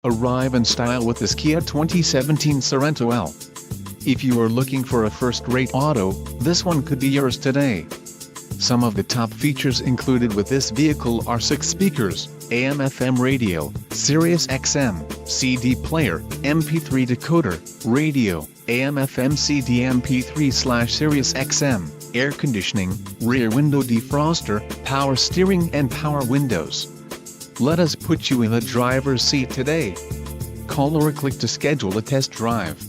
Arrive in style with this Kia 2017 Sorento L. If you are looking for a first-rate auto, this one could be yours today. Some of the top features included with this vehicle are 6 speakers, AM/FM radio, Sirius XM, CD player, MP3 decoder, radio, AM/FM CD MP3/Sirius XM, air conditioning, rear window defroster, power steering and power windows. Let us put you in the driver's seat today. Call or click to schedule a test drive.